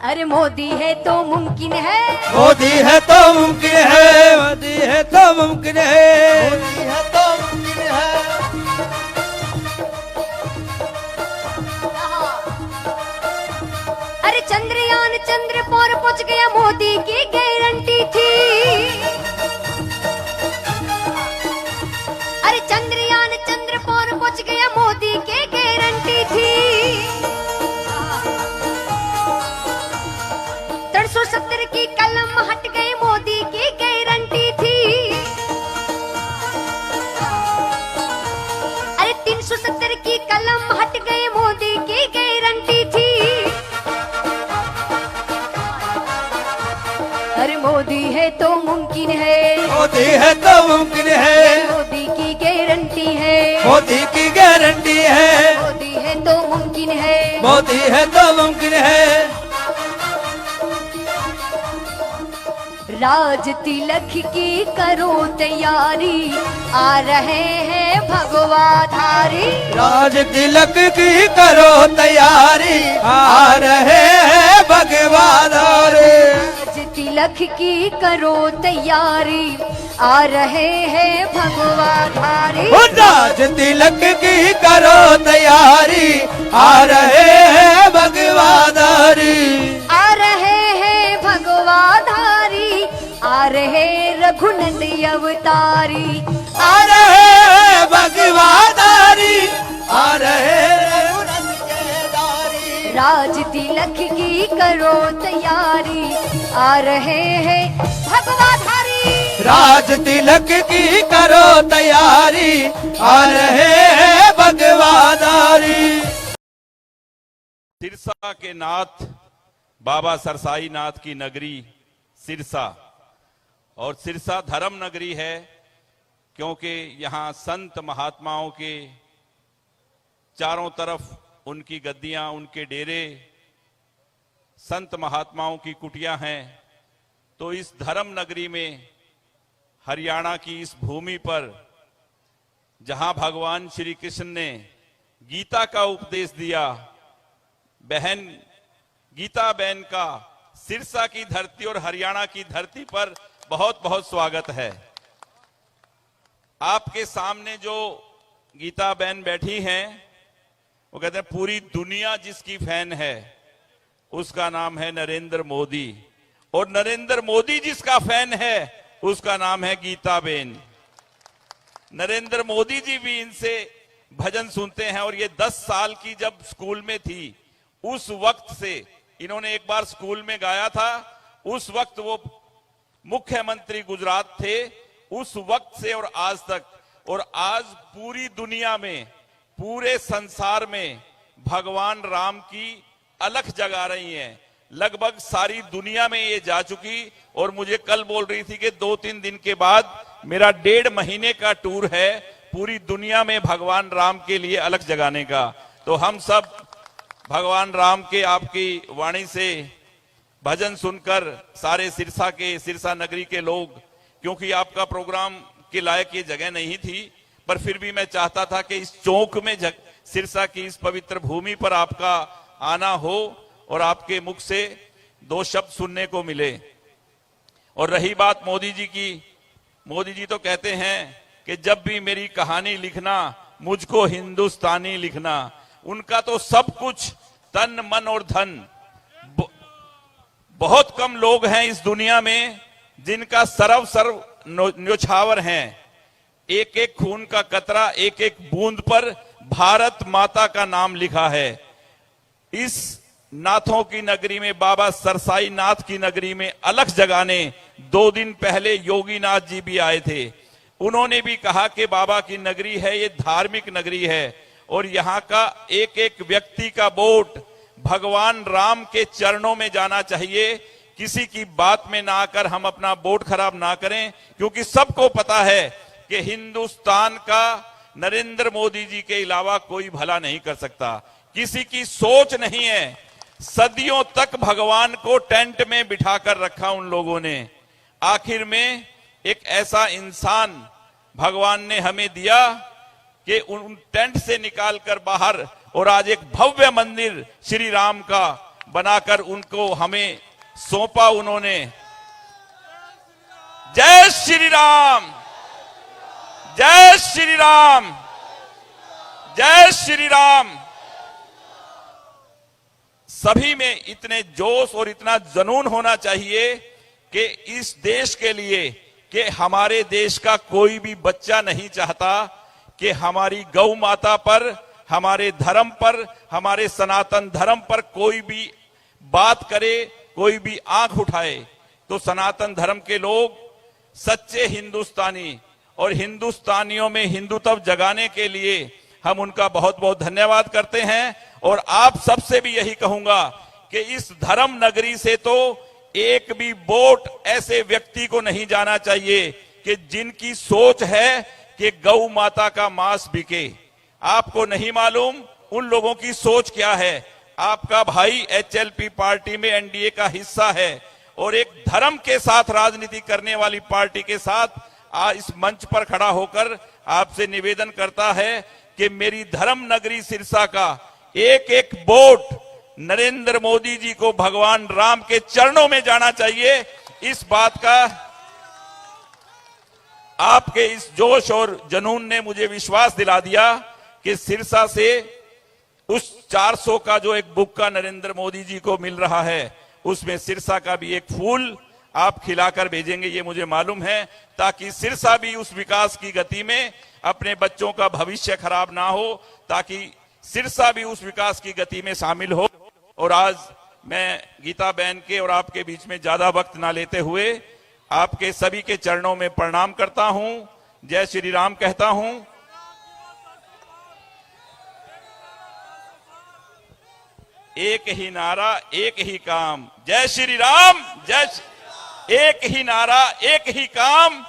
अरे मोदी है तो मुमकिन है, मोदी है तो मुमकिन है, मोदी है तो मुमकिन है, मोदी है तो मुमकिन है। अरे चंद्रयान चंद्र पर पहुंच गया, मोदी की गारंटी थी। अरे चंद्रयान चंद्र पर पहुंच गया, मोदी की गारंटी थी। 370 की कलम हट गए, मोदी की गारंटी थी। अरे 370 की कलम हट गए, मोदी की गारंटी थी। अरे मोदी है तो मुमकिन है, मोदी है तो मुमकिन है, मोदी की गारंटी है, मोदी की गारंटी है, मोदी है तो मुमकिन है। मोदी है तो मुमकिन है। राज तिलक की करो तैयारी, आ रहे हैं भगवाधारी। राज तिलक की करो तैयारी, आ रहे हैं भगवाधारी। राज तिलक की करो तैयारी, आ रहे हैं भगवाधारी। राज तिलक की करो तैयारी, आ रहे हैं भगवाधारी। आ रहे हैं भगवाधारी, आ रहे रघुनंदन अवतारी। आ रहे हैं भगवाधारी, आ रहे हैं राज तिलक की करो तैयारी, आ रहे हैं भगवाधारी। राज तिलक की करो तैयारी, आ रहे हैं भगवाधारी। सिरसा के नाथ बाबा सरसाई नाथ की नगरी सिरसा, और सिरसा धर्म नगरी है क्योंकि यहाँ संत महात्माओं के चारों तरफ उनकी गद्दियां, उनके डेरे, संत महात्माओं की कुटिया हैं। तो इस धर्म नगरी में, हरियाणा की इस भूमि पर, जहां भगवान श्री कृष्ण ने गीता का उपदेश दिया, बहन गीता बहन का सिरसा की धरती और हरियाणा की धरती पर बहुत बहुत स्वागत है। आपके सामने जो गीता बहन बैठी हैं, वो कहते हैं पूरी दुनिया जिसकी फैन है उसका नाम है नरेंद्र मोदी, और नरेंद्र मोदी जिसका फैन है उसका नाम है गीता बहन। नरेंद्र मोदी जी भी इनसे भजन सुनते हैं, और ये 10 साल की जब स्कूल में थी उस वक्त से इन्होंने एक बार स्कूल में गाया था। उस वक्त वो मुख्यमंत्री गुजरात थे, उस वक्त से और आज तक, और आज पूरी दुनिया में, पूरे संसार में भगवान राम की अलख जगा रही हैं। लगभग सारी दुनिया में ये जा चुकी, और मुझे कल बोल रही थी कि 2-3 दिन के बाद मेरा 1.5 महीने का टूर है पूरी दुनिया में भगवान राम के लिए अलख जगाने का। तो हम सब भगवान राम के आपकी वाणी से भजन सुनकर, सारे सिरसा के, सिरसा नगरी के लोग, क्योंकि आपका प्रोग्राम के लायक ये जगह नहीं थी, पर फिर भी मैं चाहता था कि इस चौक में, सिरसा की इस पवित्र भूमि पर आपका आना हो और आपके मुख से 2 शब्द सुनने को मिले। और रही बात मोदी जी की, मोदी जी तो कहते हैं कि जब भी मेरी कहानी लिखना मुझको हिंदुस्तानी लिखना। उनका तो सब कुछ, तन मन और धन। बहुत कम लोग हैं इस दुनिया में जिनका सर्व न्योछावर हैं। एक एक खून का कतरा, एक एक बूंद पर भारत माता का नाम लिखा है। इस नाथों की नगरी में, बाबा सरसाई नाथ की नगरी में अलख जगाने 2 दिन पहले योगी नाथ जी भी आए थे। उन्होंने भी कहा कि बाबा की नगरी है, ये धार्मिक नगरी है, और यहाँ का एक एक व्यक्ति का वोट भगवान राम के चरणों में जाना चाहिए। किसी की बात में ना आकर हम अपना वोट खराब ना करें, क्योंकि सबको पता है कि हिंदुस्तान का नरेंद्र मोदी जी के अलावा कोई भला नहीं कर सकता। किसी की सोच नहीं है। सदियों तक भगवान को टेंट में बिठाकर रखा उन लोगों ने। आखिर में एक ऐसा इंसान भगवान ने हमें दिया कि उन टेंट से निकालकर बाहर, और आज एक भव्य मंदिर श्री राम का बनाकर उनको हमें सौंपा उन्होंने। जय श्री राम, जय श्री राम, जय श्री राम। सभी में इतने जोश और इतना जुनून होना चाहिए कि इस देश के लिए, कि हमारे देश का कोई भी बच्चा नहीं चाहता कि हमारी गौ माता पर, हमारे धर्म पर, हमारे सनातन धर्म पर कोई भी बात करे, कोई भी आंख उठाए। तो सनातन धर्म के लोग, सच्चे हिंदुस्तानी और हिंदुस्तानियों में हिंदुत्व जगाने के लिए हम उनका बहुत बहुत धन्यवाद करते हैं। और आप सबसे भी यही कहूंगा कि इस धर्म नगरी से तो एक भी वोट ऐसे व्यक्ति को नहीं जाना चाहिए कि जिनकी सोच है कि गौ माता का मांस बिके। आपको नहीं मालूम उन लोगों की सोच क्या है। आपका भाई एचएलपी पार्टी में एनडीए का हिस्सा है और एक धर्म के साथ राजनीति करने वाली पार्टी के साथ आज इस मंच पर खड़ा होकर आपसे निवेदन करता है कि मेरी धर्म नगरी सिरसा का एक एक वोट नरेंद्र मोदी जी को भगवान राम के चरणों में जाना चाहिए। इस बात का आपके इस जोश और जुनून ने मुझे विश्वास दिला दिया कि सिरसा से उस 400 का जो एक बुक्का नरेंद्र मोदी जी को मिल रहा है, उसमें सिरसा का भी एक फूल आप खिलाकर भेजेंगे, ये मुझे मालूम है, ताकि सिरसा भी उस विकास की गति में अपने बच्चों का भविष्य खराब ना हो, ताकि सिरसा भी उस विकास की गति में शामिल हो। और आज मैं गीता बहन के और आपके बीच में ज्यादा वक्त ना लेते हुए आपके सभी के चरणों में प्रणाम करता हूं, जय श्री राम कहता हूं। एक ही नारा एक ही काम, जय श्री राम, एक ही नारा एक ही काम,